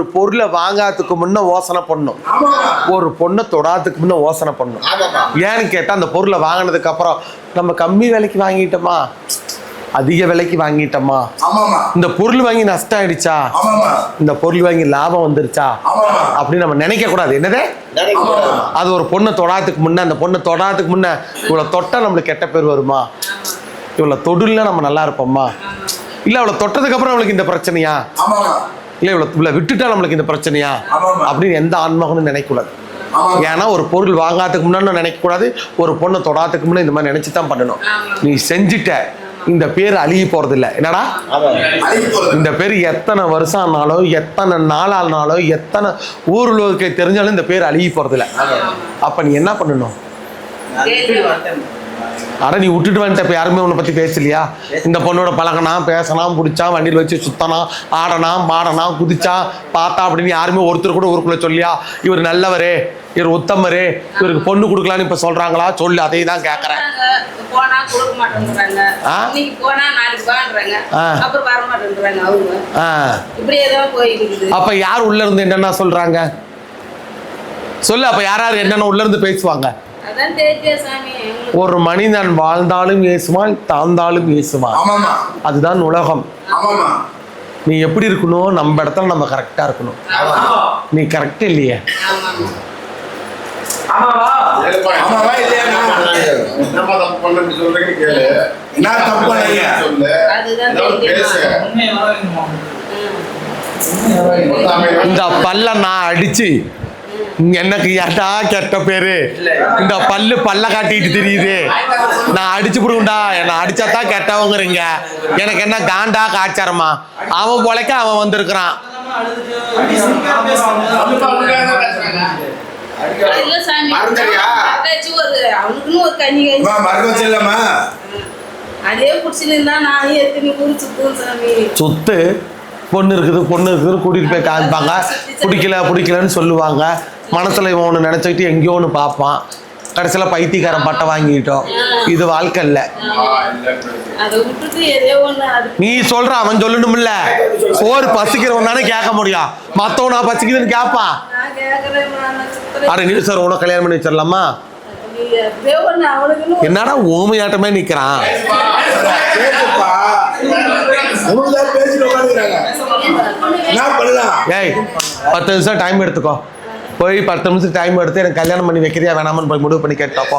ஒரு பொருளை வாங்காததுக்கு முன்ன யோசனை பண்ணும், ஒரு பொண்ணை தொடாததுக்கு முன்ன யோசனை பண்ணும். ஏன்னு கேட்டா அந்த பொருளை வாங்கினதுக்கு அப்புறம் நம்ம கம்மி விலைக்கு வாங்கிட்டோமா, அதிக விலைக்கு வாங்கிட்டோமா, இந்த பொருள் வாங்கி நஷ்டம் ஆயிடுச்சா, இந்த பொருள் வாங்கி லாபம் வந்துருச்சா அப்படின்னு நம்ம நினைக்க கூடாது. என்னதே அது ஒரு பொண்ணை தொடாததுக்கு முன்ன, அந்த பொண்ணை தொடாததுக்கு முன்ன இவ்வளவு தொட்டா நம்மளுக்கு கெட்ட பேர் வருமா, இவ்வளவு தொடுல நம்ம நல்லா இருப்போமா, இல்ல அவளை தொட்டதுக்கு அப்புறம் அவளுக்கு இந்த பிரச்சனையா, இல்ல இவ்வளவு விட்டுட்டா நம்மளுக்கு இந்த பிரச்சனையா அப்படின்னு எந்த ஆன்மகனும் நினைக்க கூடாது. ஏன்னா ஒரு பொருள் வாங்காததுக்கு முன்னாடி நினைக்க கூடாது, ஒரு பொண்ணை தொடாததுக்கு முன்னாடி இந்த மாதிரி நினைச்சுதான் பண்ணணும். நீ செஞ்சுட்ட, இந்த பேர் அழுகி போறது இல்லை. என்னடா இந்த பேர் எத்தனை வருஷம் ஆனாலும், எத்தனை நாள் ஆனாலும், எத்தனை ஊருக்கு தெரிஞ்சாலும் இந்த பேர் அழுகி போறது இல்லை. அப்ப நீ என்ன பண்ணணும்? அட நீ விட்டுட்டு வந்துட்ட, இப்போ யாருமே உன்னை பற்றி பேசலையா? இந்த பொண்ணோட பழகனா, பேசனா, பிடிச்சா, வண்டியில் வச்சு சுத்தனா, ஆடனா, பாடனா, குதிச்சா, பார்த்தா அப்படின்னு யாருமே ஒருத்தர் கூட ஊருக்குள்ள சொல்லியா இவர் நல்லவரே, இவர் உத்தமரே, இவருக்கு பொண்ணு கொடுக்கலான்னு இப்போ சொல்றாங்களா? சொல்லு, அதை தான் கேட்குறேன். அப்ப யார் உள்ள இருந்து என்னென்ன சொல்றாங்க சொல்லு. அப்ப யார் யார் என்னென்ன உள்ள இருந்து பேசுவாங்க? ஒரு மனிதன் வாழ்ந்தாலும் ஏசுவான், தாழ்ந்தாலும் ஏசுவான். அதுதான் உலகம். நீ எப்படி இருக்கணும்? நம்ம இடத்துல நம்ம கரெக்டா இருக்கணும். நீ கரெக்ட் இல்லையே, இந்த பல்ல நான் அடிச்சு எனக்கு ஏட்டா கெட்ட பேரு, இந்த பல்ல காட்டிட்டு தெரியுது, நான் அடிச்சு புடுங்கடா, என்ன அடிச்சாதான் கெட்டவங்கிறீங்க, எனக்கு என்ன காண்டா காய்ச்சாரமா? அவன் போலக்க அவன் வந்திருக்கிறான். சுத்து பொண்ணு இருக்குது, பொண்ணு இருக்குது, கூட்டிட்டு போய் காமிப்பாங்க, பிடிக்கலன்னு சொல்லுவாங்க. மனசுல இவன் ஒன்று நினைச்சிட்டு எங்கேயோ ஒன்று பார்ப்பான், கடைசியில பைத்தியக்காரன் பட்டை வாங்கிட்டோம். இது வாழ்க்கை இல்ல. நீ சொல்ற அவன் சொல்லணும்ல, சோறு பசிக்கிறவன் தானே கேட்க முடியும், மத்தவனா பசிக்குதுன்னு கேட்பான். அட நீ சார் உனக்கு கல்யாணம் பண்ணி வச்சிடலாமா? என்னடா ஊமையாட்டமே நிக்கிறான். ஏய் 10 நிமிஷம் டைம் எடுத்துக்கோ, போய் 10 நிமிஷம் டைம் எடுத்து எனக்கு கல்யாணம் பண்ணி வைக்கிறியா வேணாமன்னு போய் முடிவு பண்ணி கேட்டாப்போ.